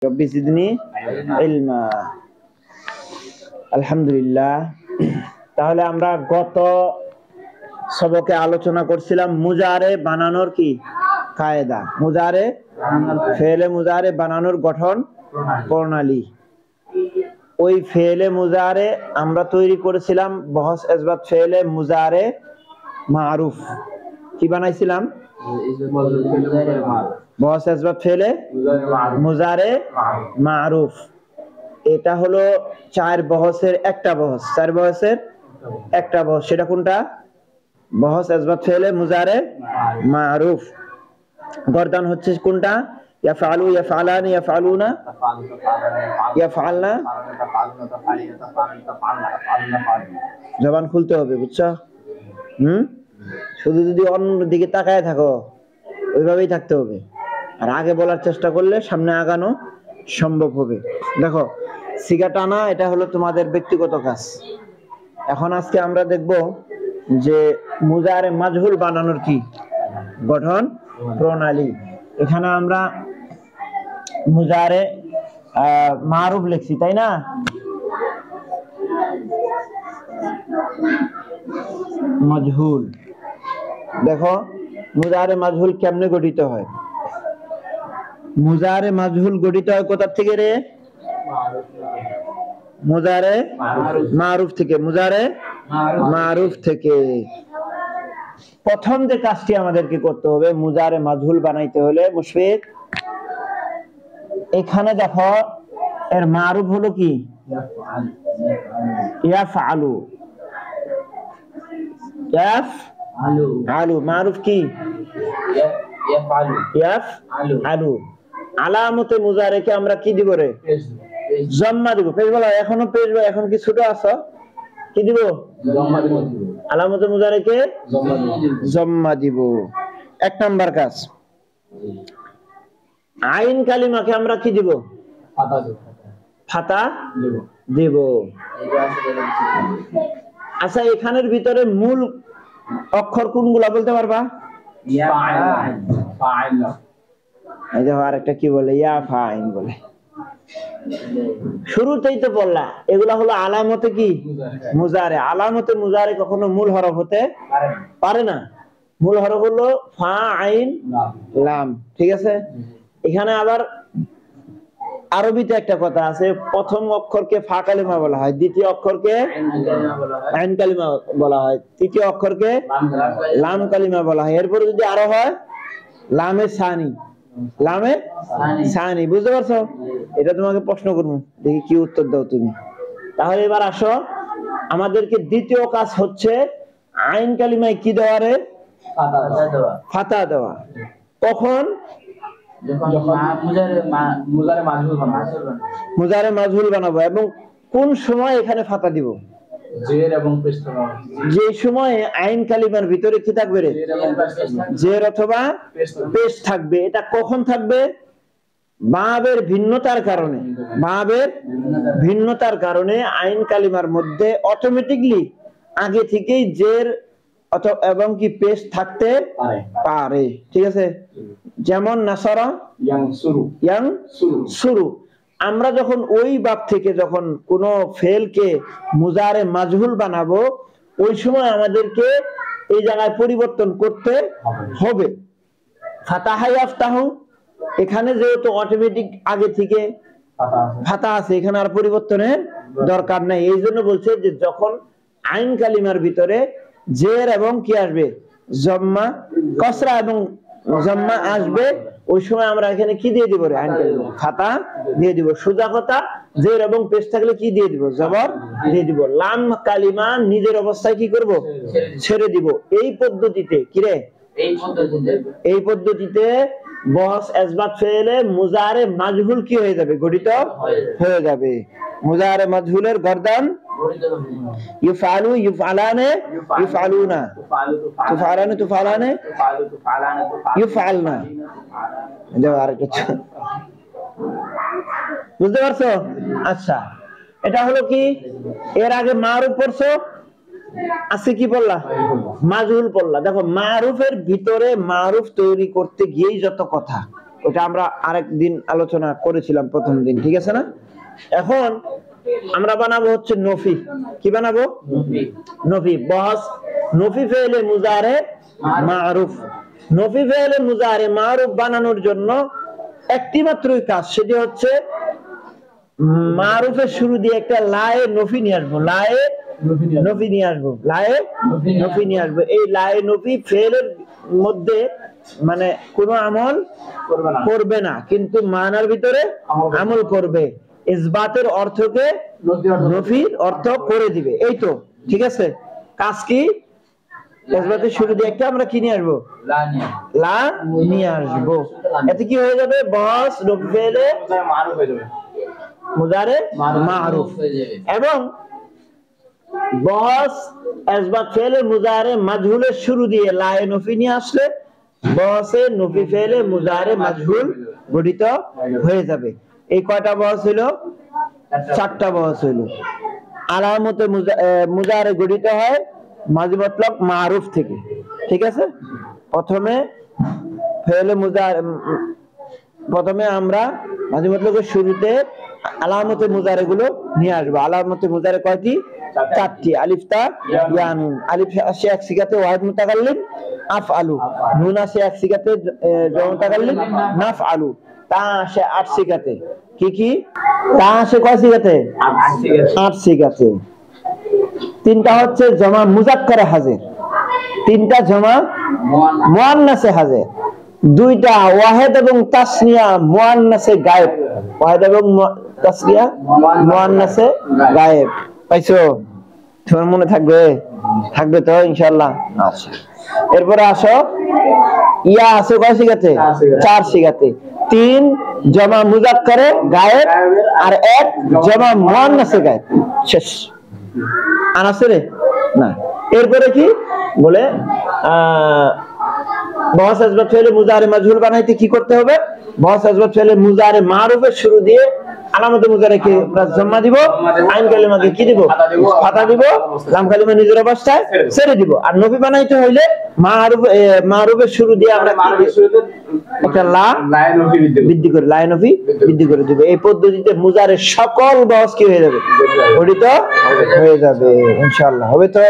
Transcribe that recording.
রব্বি জিদনি ইলমা। আলহামদুলিল্লাহ। তাহলে আমরা গত সবকে আলোচনা করছিলাম মুজারে বানানোর কি কায়দা, মুজারে ফেলে মুজারে বানানোর গঠন প্রণালী। ওই ফেলে মুজারে আমরা তৈরি করেছিলাম বহস ইসবাত ফেলে মুজারে মারুফ। কি বানাইছিলাম? বহস ইসবাত ফেলে মুজারে মারুফ। এটা হলো 4 বহসের একটা বহস, 4 বহসের একটা বহস। সেটা কোনটা? বহস ইসবাত ফেলে মুজারে মারুফ। গর্দান হচ্ছে কোনটা? ইয়াফআলু, ইয়াফআলানি, ইয়াফআলুনা, ইয়াফআলনা। জবান খুলতে হবে, বুঝছো? শুধু যদি অন্য দিকে তাকায় থাকো ওইভাবেই থাকতে হবে, আর আগে বলার চেষ্টা করলে সামনে আগানো সম্ভব হবে। দেখো সিগা টানা, এটা হলো তোমাদের ব্যক্তিগত কাজ। এখন আজকে আমরা দেখব যে মুজারে মাজহুল বানানোর কি গঠন প্রণালী। এখানে আমরা মুজারে মারুফ লিখছি, তাই না? মাজহুল, দেখো মুজারে মাজহুল কেমনে গঠিত হয়? মুজারে মাজহুল গঠিত হয় কোথা থেকে রে? মুজারে মারুফ থেকে। মুজারে মারুফ থেকে। প্রথম যে কাজটি আমাদেরকে করতে হবে মুজারে মাজহুল বানাইতে হলে, মুশফিক এখানে দেখো এর মারুফ হলো কি? ইয়াফআলু। ইয়াফআলু মারুফ কি? ইয়াফআলু। আলামতে মুজারেকে আমরা কি দিব রে? জম্মা দিব। পেশ বলা এখনো পেশ, এখন কি ছোট আছো? কি দিব? জম্মা দিব। আলামতে মুজারেকে জম্মা দিব। 1 নাম্বার কাজ। আইন কালিমাকে আমরা কি দিব? ফাতা দেব। আচ্ছা, এখানের ভিতরে মূল অক্ষর কোনগুলা বলতে পারবা? এই দেখো আরেকটা কি বলে? ইয়া ফাইন বলে। শুরুতেই তো বললা এগুলা হলো আলামতে কি মুজারে। আলামতে মুজারে কখনো মূল হরফ হতে পারে না। মূল হরফ হলো ফা আইন লাম, ঠিক আছে? এখানে আবার আরবিতে একটা কথা আছে, প্রথম অক্ষরকে ফা কালিমা বলা হয়, দ্বিতীয় অক্ষরকে আইন কালিমা বলা হয়, তৃতীয় অক্ষরকে লাম কালিমা বলা হয়। এরপরে যদি আরো হয় লামে সানি, লামে সানি। বুঝতে পারছো? এটা তোমাকে প্রশ্ন করবো, দেখি কি উত্তর দাও তুমি। তাহলে এবার আসো, আমাদেরকে দ্বিতীয় কাজ হচ্ছে আইন কালিমায় কি দেওয়া রে? ফাতা দেওয়া। কখন? মুজারে মাজহুল বানাবো। এবং কোন সময় এখানে ফাতা দিব? যে সময় আইন কালিমার ভিতরে কি থাকবে রে? জের অথবা পেশ থাকবে। এটা কখন থাকবে? বাবের ভিন্নতার কারণে। বাবের ভিন্নতার কারণে আইন কালিমার মধ্যে অটোমেটিকলি আগে থেকেই জের এবং কি পেশ থাকতে পারে, ঠিক আছে? যেমন নাসারা ইয়াং শুরু। আমরা যখন ওই বাব থেকে যখন কোন ফেলকে মুজারে মাজহুল বানাবো, ওই সময় আমাদেরকে এই জায়গায় পরিবর্তন করতে হবে। ফাতাহা ইয়াফতাহু, এখানে যেহেতু অটোমেটিক আগে থেকে ফাতা আছে, এখানে আর পরিবর্তনের দরকার নাই। এই জন্য বলছে যে যখন আইন কালিমার ভিতরে জের এবং কি আসবে? জম্মা, কসরা এবং জম্মা আসবে, ওই সময় আমরা এখানে কি দিয়ে দিব রে? আইন কালিমা ফাতা দিয়ে দিব। সোজা কথা, জের এবং পেশ থাকলে কি দিয়ে দিব? জবর দিয়ে দিব। লাম কালিমা নিজের অবস্থায় কি করব? ছেড়ে দিব। এই পদ্ধতিতে কি রে? এই পদ্ধতিতে বহস ইসবাত ফেলে মুজারে মাজহুল কি হয়ে যাবে? গঠিত হয়ে যাবে। মুজারে মাজহুলের গর্দান ইফআলু, ইফআলানে, ইফআলুনা, তুফআলানে, তুফআলানে, ইফআলনা। দেখো আরেকটা, বুঝতে পারছো? আচ্ছা, এটা হলো কি? এর আগে মারুফ পড়ছো, আজকে কি পড়লা? মাজহুল পড়লা। দেখো মারুফের ভিতরে মারুফ তৈরি করতে গিয়েই যত কথা, ওটা আমরা আরেকদিন আলোচনা করেছিলাম প্রথম দিন, ঠিক আছে না? এখন আমরা বানাবো হচ্ছে নফি। কি বানাবো? নফি। বস নফি ফেলে মুজারে মারুফ। নফি ফেলে মুজারে মারুফ বানানোর জন্য একটি মাত্রই কাজ, সেটি হচ্ছে মারুফের শুরু দিয়ে একটা লায়ে নফি নিয়ে আসবো। লায়ে নফি নিয়ে আসবো। লায়ে নফি নিয়ে আসবো। এই লায়ে নফি ফেলের মধ্যে মানে কোনো আমল করবে না, কিন্তু মানার ভিতরে আমল করবে। ইসবাতের অর্থকে নফির অর্থ করে দিবে। এই তো, ঠিক আছে? কাজ কি? ইসবাতের শুরু দিয়ে একটা আমরা কি নিয়ে আসবো? লা নিয়ে আসবো। এতে কি হয়ে যাবে? বস নফি ফেলে মুজারে মারুফ এবং বস ইসবাত ফেলে মুজারে মাজহুলের শুরু দিয়ে লায়ে নফি নিয়ে আসলে বসে নফি ফেলে মুজারে মাজহুল গঠিত হয়ে যাবে। এই কয়টা বস হলো? 4টা বস হলো। আলামতে মুজারে গঠিত হয় মাজি মতলব মারুফ থেকে, ঠিক আছে? প্রথমে ফেলে মুজারে, প্রথমে আমরা মাজি মতলবের শুরুতে আলামতে মুজারে গুলো নিয়ে আসবো। আলামতে মুজারে কয়টি? 4টি। আলিফ তা ইয়া নুন। আলিফ আসে এক সিগাতে ওয়াহিদ মুতাকাল্লিম আফআলু, নুন আসে এক সিগাতে জমা মুতাকাল্লিম নাফআলু, তা আসে 8 সিগাতে। কি কি? তা আসে কয় সিগাতে? 8 সিগাতে। 3টা হচ্ছে জমা মুজাক্কারে হাজির, 3টা জমা মুয়ান্নাসে হাজির, 2টা ওয়াহিদ এবং তাসনিয়া মুয়ান্নাসে গায়েব। ওয়াহিদ এবং তাসনিয়া মুয়ান্নাসে গায়েব। পাইছো? তোমার মনে থাকবে? থাকবে তো ইনশাআল্লাহ। আচ্ছা, এরপরে আসো ইয়া আছে কয় সিগাতে? 4 সিগাতে। 3 জমা মুজাক্কারে গায়েব আর 1 জমা মুয়ান্নাসে গায়েব। শেষ। আর আছে রে? না। এরপরে কি বলে? বস ইসবাত ফেলে মুজারে মাজহুল বানাইতে কি করতে হবে? বস ইসবাত ফেলে মুজারে মারুফের শুরু দিয়ে আলামতে মুজারেকে আমরা জম্মা দিব, আইন কালিমাকে কি দিব? ফাতা দিব, লাম কালিমা নিজের অবস্থায় ছেড়ে দিব। আর নফি বানাইতে হইলে মারুফের শুরু দিয়ে আমরা একটা লা বৃদ্ধি করে, লায়ে নফি বৃদ্ধি করে দিব। এই পদ্ধতিতে মুজারের সকল বস কি হয়ে যাবে? গঠিত হয়ে যাবে ইনশাআল্লাহ। হবে তো?